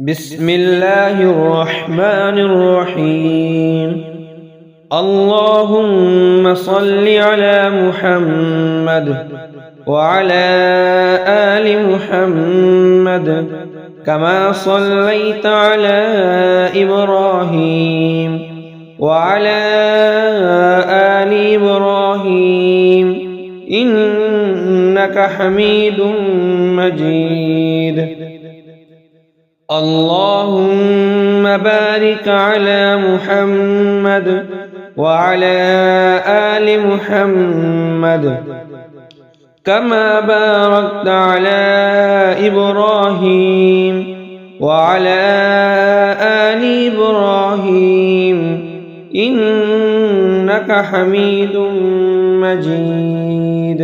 بسم الله الرحمن الرحيم. اللهم صل على محمد وعلى آل محمد كما صليت على إبراهيم وعلى آل إبراهيم إنك حميد مجيد. اللهم بارك على محمد وعلى آل محمد كما باركت على إبراهيم وعلى آل إبراهيم إنك حميد مجيد.